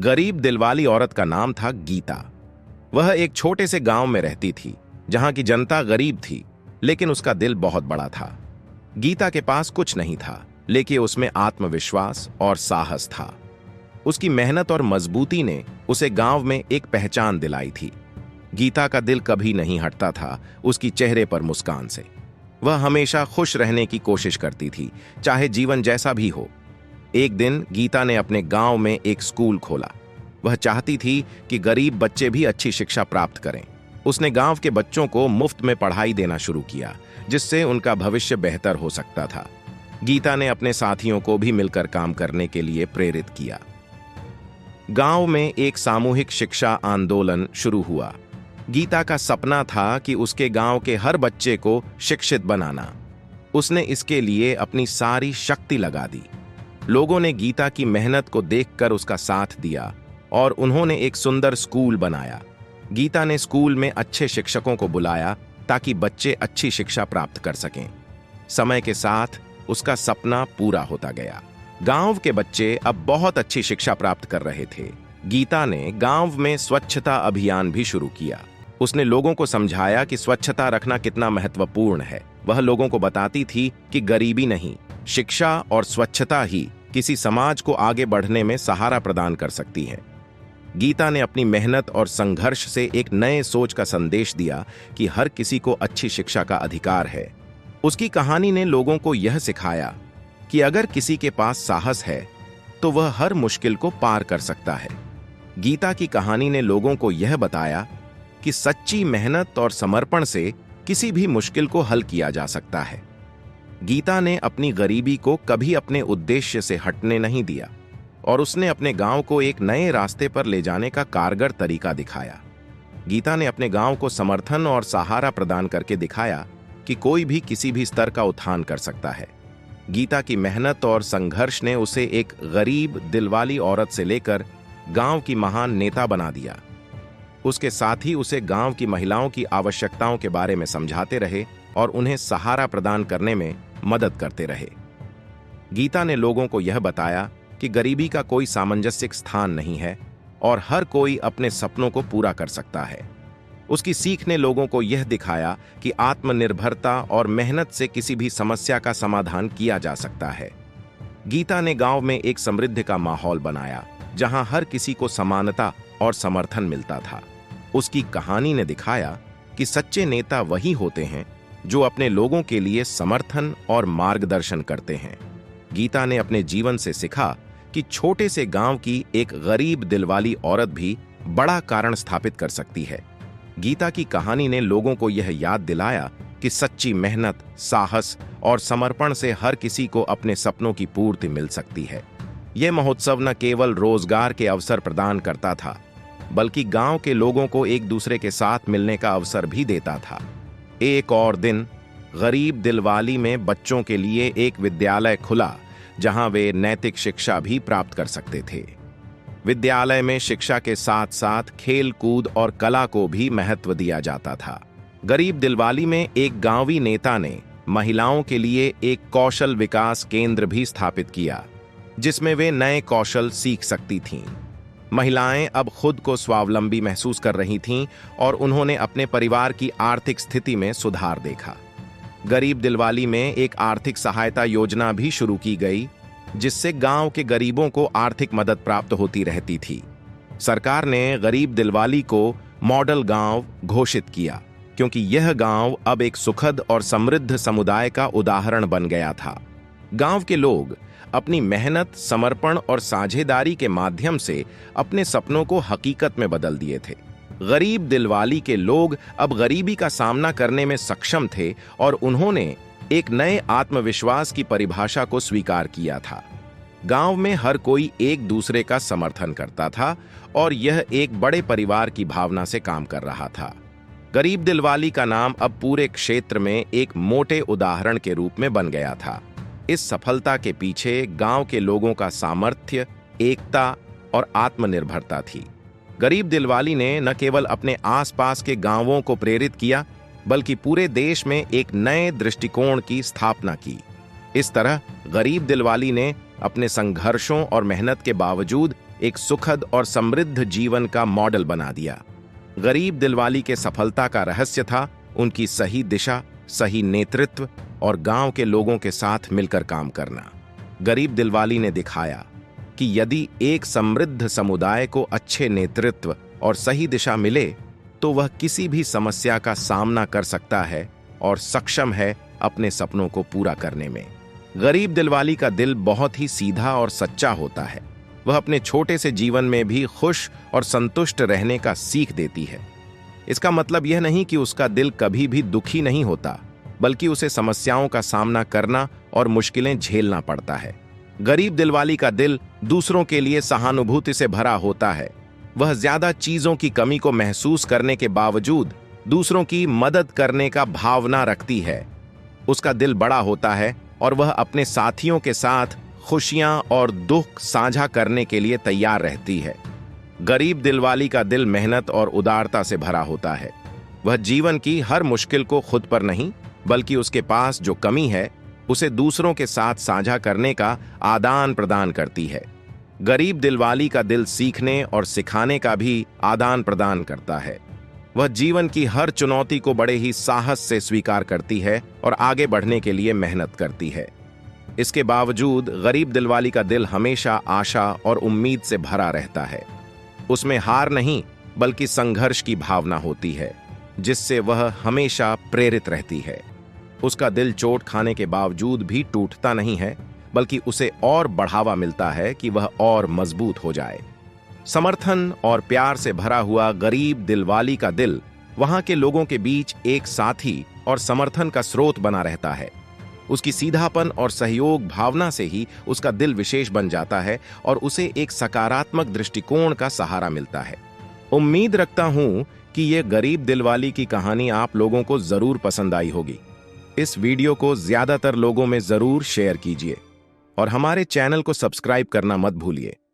गरीब दिलवाली औरत का नाम था गीता। वह एक छोटे से गांव में रहती थी जहां की जनता गरीब थी, लेकिन उसका दिल बहुत बड़ा था। गीता के पास कुछ नहीं था, लेकिन उसमें आत्मविश्वास और साहस था। उसकी मेहनत और मजबूती ने उसे गांव में एक पहचान दिलाई थी। गीता का दिल कभी नहीं हटता था उसकी चेहरे पर मुस्कान से। वह हमेशा खुश रहने की कोशिश करती थी, चाहे जीवन जैसा भी हो। एक दिन गीता ने अपने गांव में एक स्कूल खोला। वह चाहती थी कि गरीब बच्चे भी अच्छी शिक्षा प्राप्त करें। उसने गांव के बच्चों को मुफ्त में पढ़ाई देना शुरू किया, जिससे उनका भविष्य बेहतर हो सकता था। गीता ने अपने साथियों को भी मिलकर काम करने के लिए प्रेरित किया। गांव में एक सामूहिक शिक्षा आंदोलन शुरू हुआ। गीता का सपना था कि उसके गांव के हर बच्चे को शिक्षित बनाना। उसने इसके लिए अपनी सारी शक्ति लगा दी। लोगों ने गीता की मेहनत को देखकर उसका साथ दिया और उन्होंने एक सुंदर स्कूल बनाया। गीता ने स्कूल में अच्छे शिक्षकों को बुलाया ताकि बच्चे अच्छी शिक्षा प्राप्त कर सकें। समय के साथ उसका सपना पूरा होता गया। गांव के बच्चे अब बहुत अच्छी शिक्षा प्राप्त कर रहे थे। गीता ने गांव में स्वच्छता अभियान भी शुरू किया। उसने लोगों को समझाया कि स्वच्छता रखना कितना महत्वपूर्ण है। वह लोगों को बताती थी कि गरीबी नहीं, शिक्षा और स्वच्छता ही किसी समाज को आगे बढ़ने में सहारा प्रदान कर सकती है। गीता ने अपनी मेहनत और संघर्ष से एक नए सोच का संदेश दिया कि हर किसी को अच्छी शिक्षा का अधिकार है। उसकी कहानी ने लोगों को यह सिखाया कि अगर किसी के पास साहस है तो वह हर मुश्किल को पार कर सकता है। गीता की कहानी ने लोगों को यह बताया कि सच्ची मेहनत और समर्पण से किसी भी मुश्किल को हल किया जा सकता है। गीता ने अपनी गरीबी को कभी अपने उद्देश्य से हटने नहीं दिया और उसने अपने गांव को एक नए रास्ते पर ले जाने का कारगर तरीका दिखाया। गीता ने अपने गांव को समर्थन और सहारा प्रदान करके दिखाया कि कोई भी किसी भी स्तर का उत्थान कर सकता है। गीता की मेहनत और संघर्ष ने उसे एक गरीब दिलवाली औरत से लेकर गांव की महान नेता बना दिया। उसके साथ ही उसे गांव की महिलाओं की आवश्यकताओं के बारे में समझाते रहे और उन्हें सहारा प्रदान करने में मदद करते रहे। गीता ने लोगों को यह बताया कि गरीबी का कोई सामंजस्यिक स्थान नहीं है और हर कोई अपने सपनों को पूरा कर सकता है। उसकी सीख ने लोगों को यह दिखाया कि आत्मनिर्भरता और मेहनत से किसी भी समस्या का समाधान किया जा सकता है। गीता ने गांव में एक समृद्धि का माहौल बनाया, जहां हर किसी को समानता और समर्थन मिलता था। उसकी कहानी ने दिखाया कि सच्चे नेता वही होते हैं जो अपने लोगों के लिए समर्थन और मार्गदर्शन करते हैं। गीता ने अपने जीवन से सिखा कि छोटे से गांव की एक गरीब दिलवाली औरत भी बड़ा कारण स्थापित कर सकती है। गीता की कहानी ने लोगों को यह याद दिलाया कि सच्ची मेहनत, साहस और समर्पण से हर किसी को अपने सपनों की पूर्ति मिल सकती है। यह महोत्सव न केवल रोजगार के अवसर प्रदान करता था, बल्कि गांव के लोगों को एक दूसरे के साथ मिलने का अवसर भी देता था। एक और दिन गरीब दिलवाली में बच्चों के लिए एक विद्यालय खुला, जहां वे नैतिक शिक्षा भी प्राप्त कर सकते थे। विद्यालय में शिक्षा के साथ साथ खेल कूद और कला को भी महत्व दिया जाता था। गरीब दिलवाली में एक गांवी नेता ने महिलाओं के लिए एक कौशल विकास केंद्र भी स्थापित किया, जिसमें वे नए कौशल सीख सकती थीं। महिलाएं अब खुद को स्वावलंबी महसूस कर रही थीं और उन्होंने अपने परिवार की आर्थिक स्थिति में सुधार देखा। गरीब दिलवाली में एक आर्थिक सहायता योजना भी शुरू की गई, जिससे गांव के गरीबों को आर्थिक मदद प्राप्त होती रहती थी। सरकार ने गरीब दिलवाली को मॉडल गांव घोषित किया, क्योंकि यह गांव अब एक सुखद और समृद्ध समुदाय का उदाहरण बन गया था। गांव के लोग अपनी मेहनत, समर्पण और साझेदारी के माध्यम से अपने सपनों को हकीकत में बदल दिए थे। गरीब दिलवाली के लोग अब गरीबी का सामना करने में सक्षम थे और उन्होंने एक नए आत्मविश्वास की परिभाषा को स्वीकार किया था। गांव में हर कोई एक दूसरे का समर्थन करता था और यह एक बड़े परिवार की भावना से काम कर रहा था। गरीब दिलवाली का नाम अब पूरे क्षेत्र में एक मोटे उदाहरण के रूप में बन गया था। इस सफलता के पीछे गांव के लोगों का सामर्थ्य, एकता और आत्मनिर्भरता थी। गरीब दिलवाली ने न केवल अपने आसपास के गांवों को प्रेरित किया, बल्कि पूरे देश में एक नए दृष्टिकोण की स्थापना की। इस तरह गरीब दिलवाली ने अपने संघर्षों और मेहनत के बावजूद एक सुखद और समृद्ध जीवन का मॉडल बना दिया। गरीब दिलवाली के सफलता का रहस्य था उनकी सही दिशा, सही नेतृत्व और गांव के लोगों के साथ मिलकर काम करना। गरीब दिलवाली ने दिखाया कि यदि एक समृद्ध समुदाय को अच्छे नेतृत्व और सही दिशा मिले तो वह किसी भी समस्या का सामना कर सकता है और सक्षम है अपने सपनों को पूरा करने में। गरीब दिलवाली का दिल बहुत ही सीधा और सच्चा होता है। वह अपने छोटे से जीवन में भी खुश और संतुष्ट रहने का सीख देती है। इसका मतलब यह नहीं कि उसका दिल कभी भी दुखी नहीं होता, बल्कि उसे समस्याओं का सामना करना और मुश्किलें झेलना पड़ता है। गरीब दिलवाली का दिल दूसरों के लिए सहानुभूति से भरा होता है। वह ज्यादा चीजों की कमी को महसूस करने के बावजूद दूसरों की मदद करने का भावना रखती है। उसका दिल बड़ा होता है और वह अपने साथियों के साथ खुशियां और दुख साझा करने के लिए तैयार रहती है। गरीब दिलवाली का दिल मेहनत और उदारता से भरा होता है। वह जीवन की हर मुश्किल को खुद पर नहीं, बल्कि उसके पास जो कमी है उसे दूसरों के साथ साझा करने का आदान प्रदान करती है। गरीब दिलवाली का दिल सीखने और सिखाने का भी आदान प्रदान करता है। वह जीवन की हर चुनौती को बड़े ही साहस से स्वीकार करती है और आगे बढ़ने के लिए मेहनत करती है। इसके बावजूद गरीब दिलवाली का दिल हमेशा आशा और उम्मीद से भरा रहता है। उसमें हार नहीं, बल्कि संघर्ष की भावना होती है, जिससे वह हमेशा प्रेरित रहती है। उसका दिल चोट खाने के बावजूद भी टूटता नहीं है, बल्कि उसे और बढ़ावा मिलता है कि वह और मजबूत हो जाए। समर्थन और प्यार से भरा हुआ गरीब दिलवाली का दिल वहां के लोगों के बीच एक साथी और समर्थन का स्रोत बना रहता है। उसकी सीधापन और सहयोग भावना से ही उसका दिल विशेष बन जाता है और उसे एक सकारात्मक दृष्टिकोण का सहारा मिलता है। उम्मीद रखता हूं कि यह गरीब दिलवाली की कहानी आप लोगों को जरूर पसंद आई होगी। इस वीडियो को ज्यादातर लोगों में जरूर शेयर कीजिए और हमारे चैनल को सब्सक्राइब करना मत भूलिए।